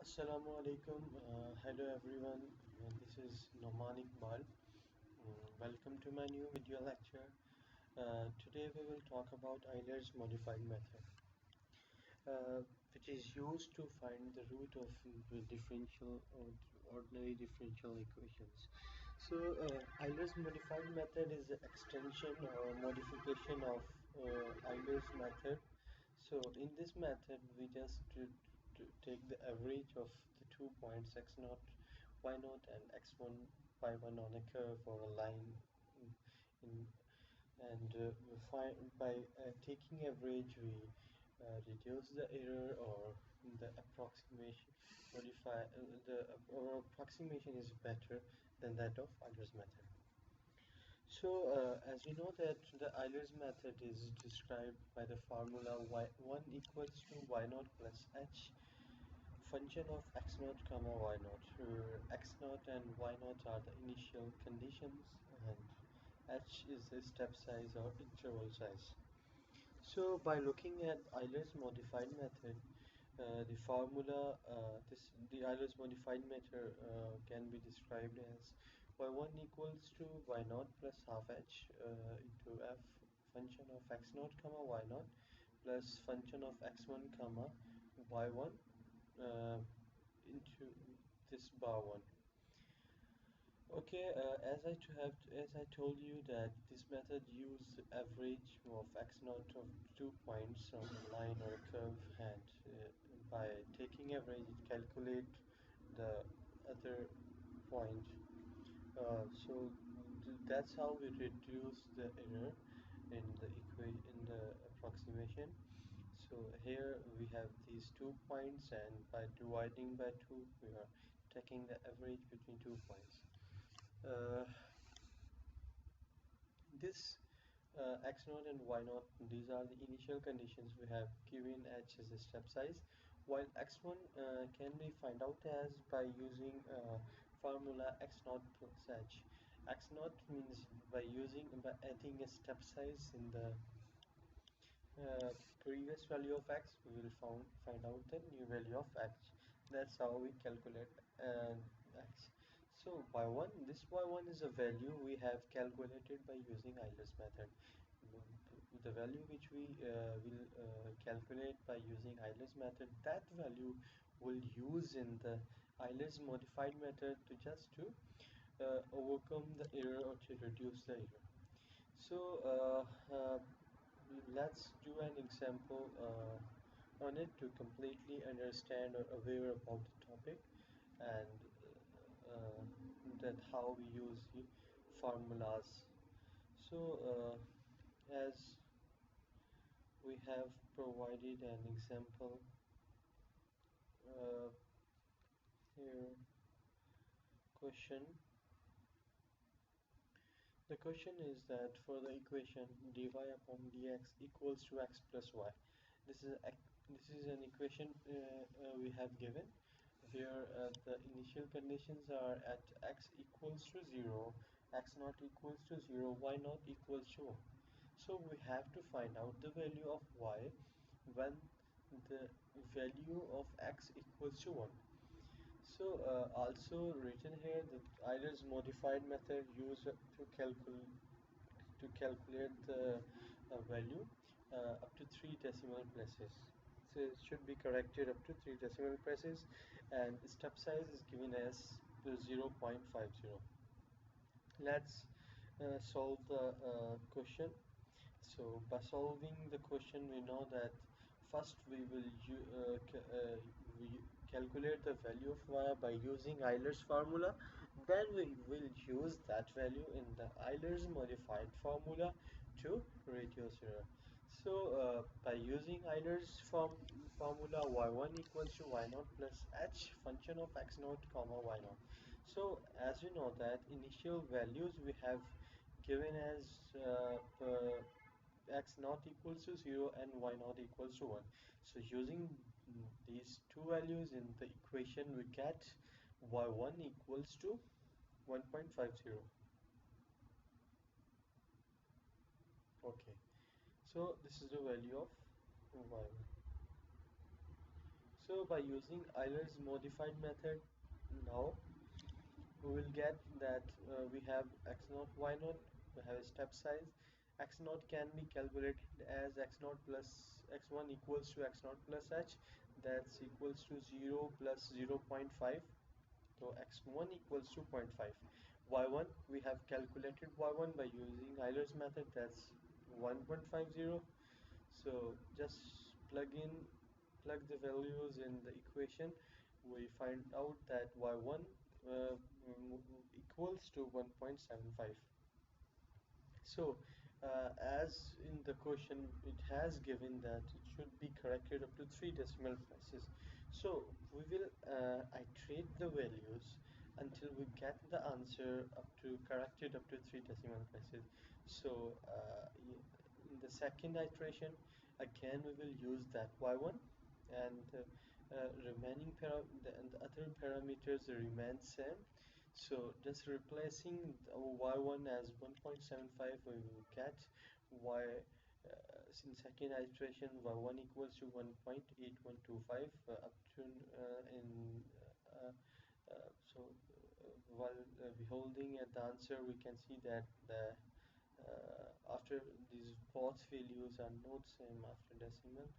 Assalamu alaikum. Hello everyone. This is Noman Iqbal. Welcome to my new video lecture. Today we will talk about Euler's modified method, uh, which is used to find the root of the differential or ordinary differential equations. Euler's modified method is an extension or modification of Euler's method. So in this method, we just take the average of the 2 points x0, y0, and x1, y1 on a curve or a line, in, and we find by taking average we reduce the error or the approximation modify the our approximation is better than that of Euler's method. As you know that the Euler's method is described by the formula y1 equals to y0 plus h function of x0 comma y0. X0 and y0 are the initial conditions and h is the step size or interval size. So by looking at Euler's modified method, the Euler's modified method can be described as y1 equals to y0 plus half h into f function of x0 comma y0 plus function of x1 comma y1 uh, into this bar 1. Okay, as I told you that this method uses average of x0 of 2 points on a line or a curve, and by taking average it calculate the other point. That's how we reduce the error in the approximation. So here we have these 2 points, and by dividing by 2 we are taking the average between 2 points. Uh, this x0 and y0, these are the initial conditions we have given h as a step size, while x1 can be find out as by using formula x0 plus h. X0 means by adding a step size in the previous value of x, we will find out the new value of x. That's how we calculate x. So this y1 is a value we have calculated by using Euler's method. The value which we will calculate by using Euler's method, that value will use in the Euler's modified method to overcome the error or to reduce the error. Let's do an example on it to completely understand or aware about the topic, and uh, that how we use the formulas. As we have provided an example uh, here, question. The question is that for the equation dy upon dx equals to x plus y, this is an equation we have given where the initial conditions are at x equals to 0, x not equals to 0, y not equals to 1. So we have to find out the value of y when the value of x equals to 1. Also written here that Euler's modified method used to calculate the value up to 3 decimal places. So it should be corrected up to 3 decimal places, and step size is given as 0.50. Let's solve the question. So by solving the question, we know that first we calculate the value of y by using Euler's formula. Then we will use that value in the Euler's modified formula to reduce error. By using Euler's formula, y1 equals to y0 plus h function of x0 comma y0. So as you know that initial values we have given as x not equals to 0 and y not equals to 1. So using these two values in the equation, we get y1 equals to 1.50. Okay, so this is the value of y1. So by using Euler's modified method, now we will get that we have x naught y naught, we have a step size. X naught can be calculated as x naught plus x1 equals to x naught plus h, that's equals to 0 plus 0.5. So x1 equals to 0.5. Y1, we have calculated y1 by using Euler's method, that's 1.50. So just plug the values in the equation. We find out that y1 equals to 1.75. So, as in the question, it has given that it should be corrected up to three decimal places. So, we will iterate the values until we get the answer up to corrected up to three decimal places. So, in the second iteration, again we will use that y1, and remaining and the other parameters remain same. So just replacing our y1 as 1.75, we will get y in second iteration y1 equals to 1.8125 up to in so while beholding at the answer, we can see that the after these both values are not same after decimal.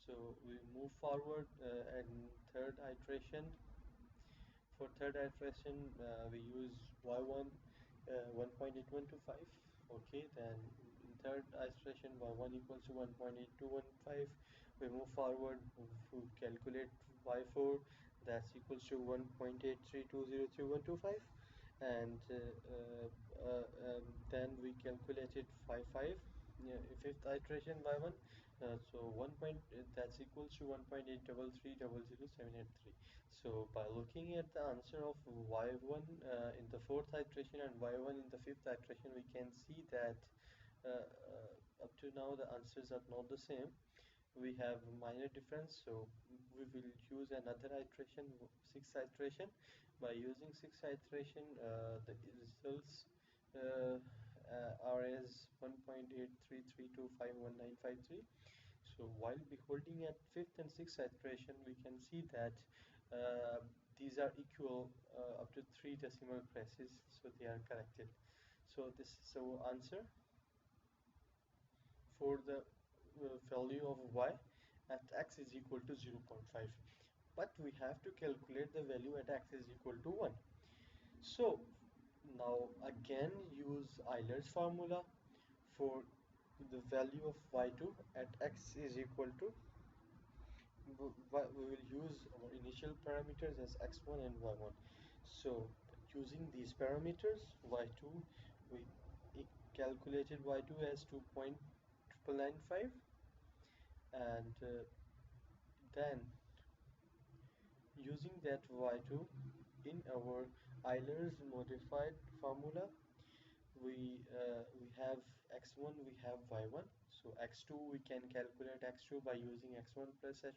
So we move forward and third iteration. For third iteration, we use y1 1.8125. Okay, then in third iteration, y1 equals to 1.8215. We move forward to calculate y4, that's equals to 1.83203125. And then we calculated phi5, yeah, fifth iteration y1, so 1 point that's equals to 1.83300783. So by looking at the answer of y1 in the fourth iteration and y1 in the fifth iteration, we can see that up to now the answers are not the same. We have a minor difference, so we will use another iteration, sixth iteration. By using sixth iteration, the results are as 1.8332511953. So while beholding at fifth and sixth iteration, we can see that these are equal up to three decimal places, so they are corrected. So this is our answer for the value of y at x is equal to 0.5, but we have to calculate the value at x is equal to 1. So now again use Euler's formula for the value of y2 at x is equal to, we will use our initial parameters as x1 and y1. So using these parameters, y2, we calculated y2 as 2.995, and then using that y2 in our Euler's modified formula, we have x1, we have y1. So x2, we can calculate x2 by using x1 plus h,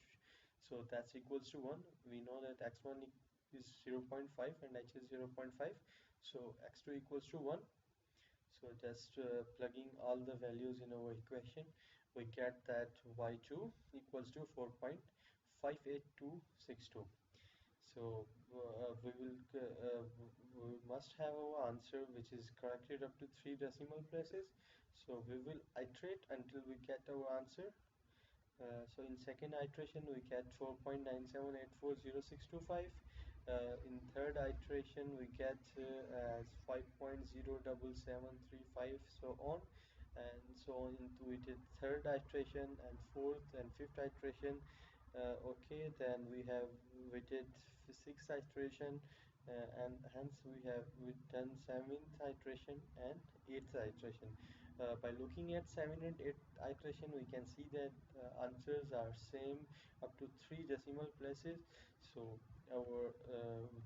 so that's equals to 1. We know that x1 is 0.5 and h is 0.5, so x2 equals to 1. So just plugging all the values in our equation, we get that y2 equals to 4.58262. So we must have our answer which is corrected up to three decimal places. So we will iterate until we get our answer. So in second iteration we get 4.97840625. In third iteration we get as 5.07735, so on and so on into it. Third iteration and fourth and fifth iteration. Okay, then we did sixth iteration, and hence we done seventh iteration and eighth iteration. By looking at 7 and 8 iteration, we can see that answers are same up to three decimal places. So our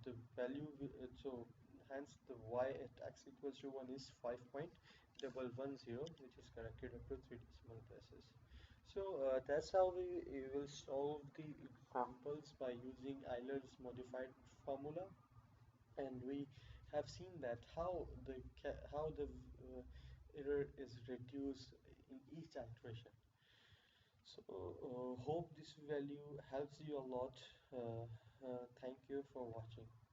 the value so hence the y at x equals to 1 is 5.110, which is corrected up to three decimal places. So that's how we will solve the examples by using Euler's modified formula, and we have seen that how the error is reduced in each iteration. So hope this value helps you a lot. Thank you for watching.